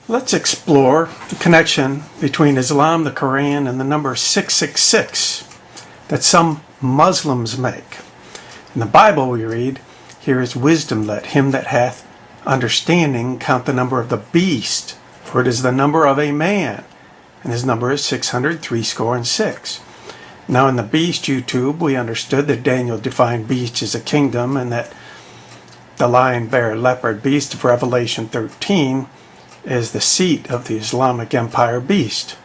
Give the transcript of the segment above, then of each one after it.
Let's explore the connection between Islam, the Quran, and the number 666 that some Muslims make. In the Bible we read, "Here is wisdom, let him that hath understanding count the number of the beast, for it is the number of a man, and his number is 666. Now in the beast YouTube, we understood that Daniel defined beast as a kingdom, and that the lion, bear, leopard beast of Revelation 13 is the seat of the Islamic Empire beast.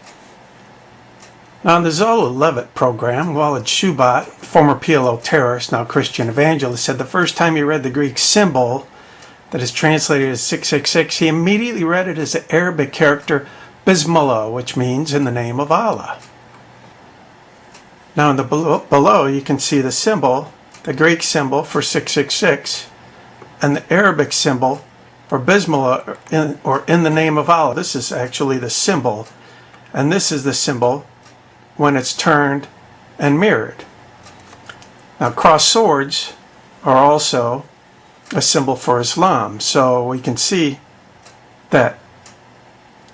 Now in the Zola Levitt program, Walid Shoebat, former PLO terrorist, now Christian evangelist, said the first time he read the Greek symbol that is translated as 666, he immediately read it as the Arabic character Bismillah, which means in the name of Allah. Now in the below you can see the symbol, the Greek symbol for 666, and the Arabic symbol for Bismillah, or in the name of Allah. This is actually the symbol, and this is the symbol when it's turned and mirrored. Now crossed swords are also a symbol for Islam, so we can see that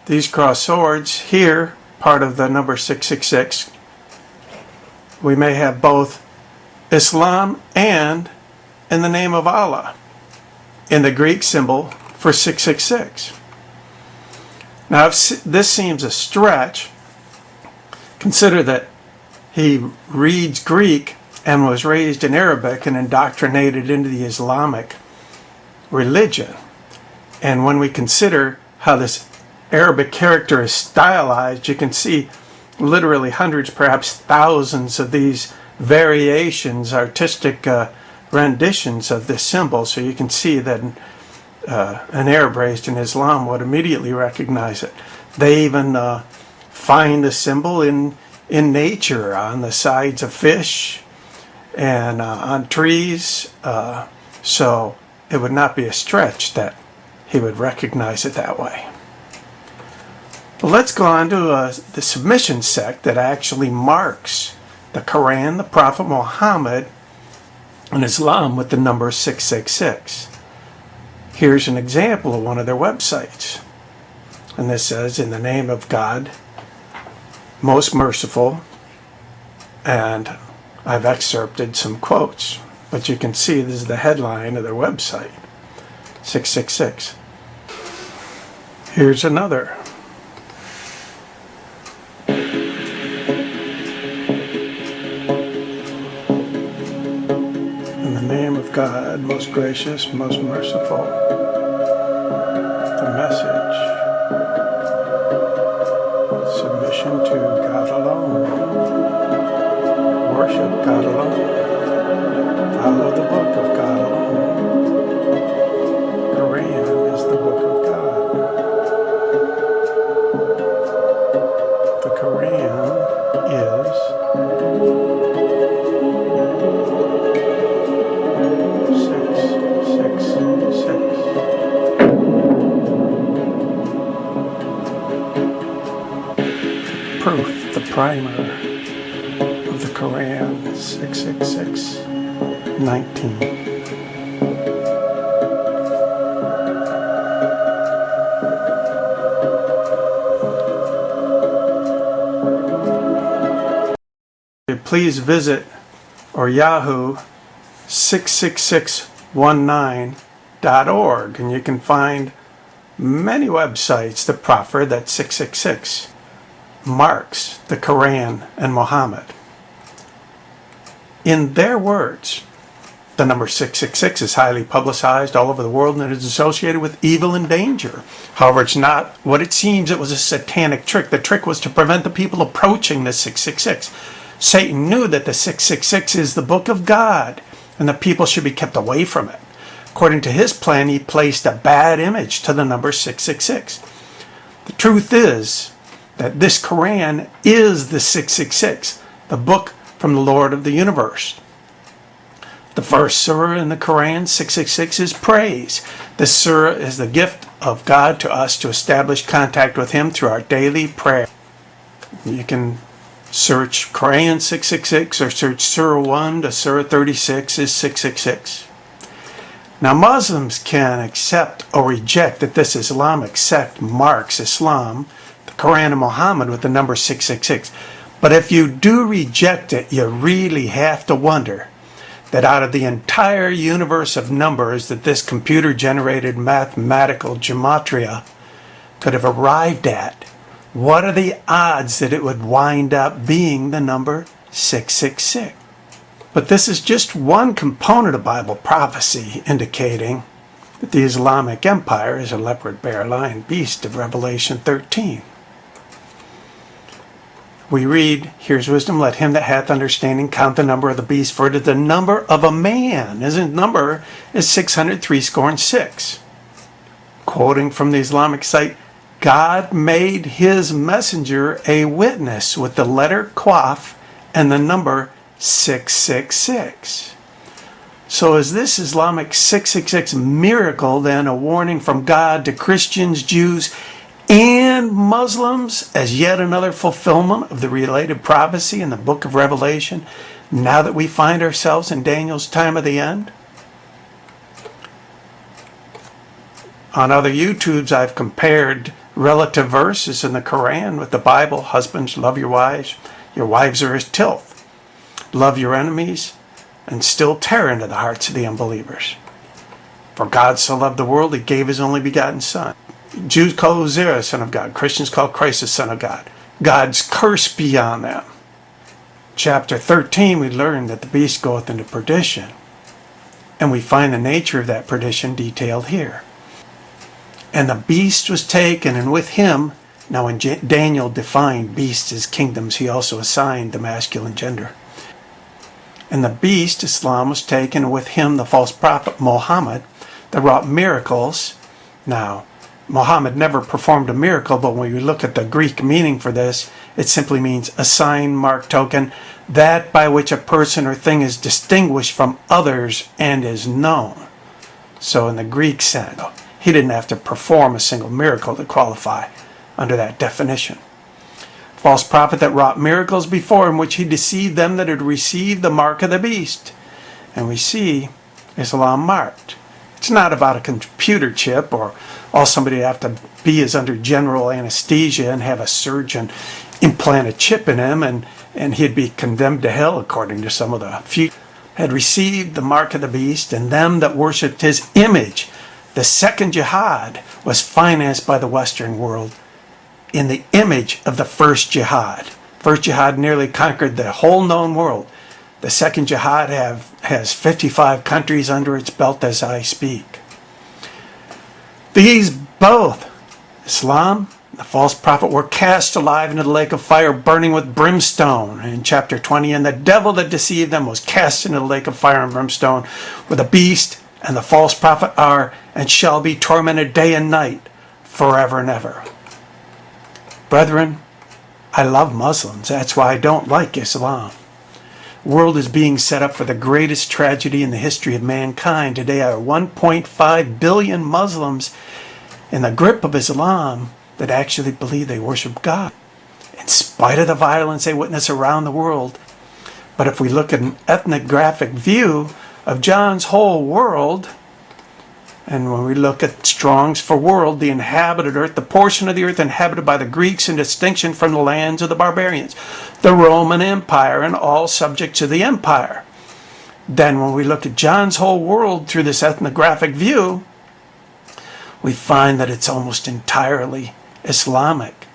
these crossed swords here, part of the number 666, we may have both Islam and in the name of Allah in the Greek symbol for 666. Now if this seems a stretch, consider that he reads Greek and was raised in Arabic and indoctrinated into the Islamic religion. And when we consider how this Arabic character is stylized, you can see literally hundreds, perhaps thousands of these variations, artistic renditions of this symbol. So you can see that an Arab raised in Islam would immediately recognize it. They even find the symbol in nature, on the sides of fish and on trees. So it would not be a stretch that he would recognize it that way. But let's go on to the submission sect that actually marks the Quran, the Prophet Muhammad, and Islam with the number 666. Here's an example of one of their websites. And this says, "In the name of God, most merciful," and I've excerpted some quotes, but you can see this is the headline of their website, 666. Here's another. "In the name of God, most gracious, most merciful." The message: submission to God alone. Worship God alone. Follow the book of God alone. Quran is the book of God. The Quran is 666. Proof, the primer of the Quran, 666:19. Please visit or Yahoo 66619.org, and you can find many websites that proffer that 666 marks the Quran and Muhammad. In their words, the number 666 is highly publicized all over the world, and it is associated with evil and danger. However, it's not what it seems. It was a satanic trick. The trick was to prevent the people approaching the 666. Satan knew that the 666 is the book of God, and the people should be kept away from it. According to his plan, he placed a bad image to the number 666. The truth is that this Quran is the 666, the book from the Lord of the universe. The first surah in the Quran, 666, is praise. This surah is the gift of God to us to establish contact with him through our daily prayer. You can search Quran 666 or search Surah 1 to Surah 36 is 666. Now, Muslims can accept or reject that this Islamic sect marks Islam, the Quran, and Muhammad with the number 666. But if you do reject it, you really have to wonder that out of the entire universe of numbers that this computer-generated mathematical gematria could have arrived at, what are the odds that it would wind up being the number 666? But this is just one component of Bible prophecy indicating that the Islamic Empire is a leopard, bear, lion, beast of Revelation 13. We read, here's wisdom, let him that hath understanding count the number of the beast, for it is the number of a man. His number is 666. Quoting from the Islamic site, God made his messenger a witness with the letter Qaf and the number 666. So is this Islamic 666 miracle then a warning from God to Christians, Jews, and Muslims as yet another fulfillment of the related prophecy in the book of Revelation now that we find ourselves in Daniel's time of the end? On other YouTubes, I've compared relative verses in the Quran with the Bible. Husbands, love your wives are as tilth. Love your enemies, and still tear into the hearts of the unbelievers. For God so loved the world, he gave his only begotten Son. Jews call Uzziah son of God. Christians call Christ the Son of God. God's curse be on them. Chapter 13, we learn that the beast goeth into perdition. And we find the nature of that perdition detailed here. And the beast was taken, and with him, now when Daniel defined beasts as kingdoms, he also assigned the masculine gender. And the beast, Islam, was taken, and with him the false prophet Mohammed that wrought miracles. Now, Muhammad never performed a miracle, but when we look at the Greek meaning for this, it simply means a sign, mark, token, that by which a person or thing is distinguished from others and is known. So in the Greek sense, he didn't have to perform a single miracle to qualify under that definition. False prophet that wrought miracles before him, which he deceived them that had received the mark of the beast. And we see Islam marked. It's not about a computer chip or all somebody would have to be is under general anesthesia and have a surgeon implant a chip in him and he'd be condemned to hell according to some of the few had received the mark of the beast, and them that worshipped his image. The second jihad was financed by the Western world in the image of the first jihad. First jihad nearly conquered the whole known world. The second jihad has 55 countries under its belt as I speak. These both, Islam and the false prophet, were cast alive into the lake of fire burning with brimstone in chapter 20. And the devil that deceived them was cast into the lake of fire and brimstone, where the beast and the false prophet are and shall be tormented day and night forever and ever. Brethren, I love Muslims. That's why I don't like Islam. The world is being set up for the greatest tragedy in the history of mankind. Today are 1.5 billion Muslims in the grip of Islam that actually believe they worship God, in spite of the violence they witness around the world. But if we look at an ethnographic view of John's whole world, and when we look at Strong's for world, the inhabited earth, the portion of the earth inhabited by the Greeks in distinction from the lands of the barbarians, the Roman Empire, and all subject to the empire. Then when we look at John's whole world through this ethnographic view, we find that it's almost entirely Islamic.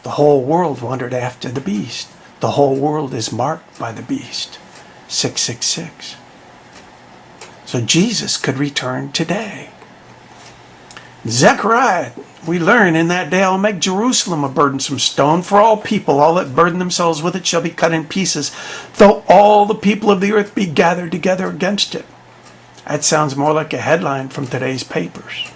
The whole world wandered after the beast. The whole world is marked by the beast. 666. So Jesus could return today. Zechariah, we learn, in that day I'll make Jerusalem a burdensome stone for all people. All that burden themselves with it shall be cut in pieces, though all the people of the earth be gathered together against it. That sounds more like a headline from today's papers.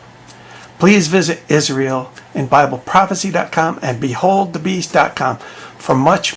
Please visit Israel in BibleProphecy.com and BeholdTheBeast.com for much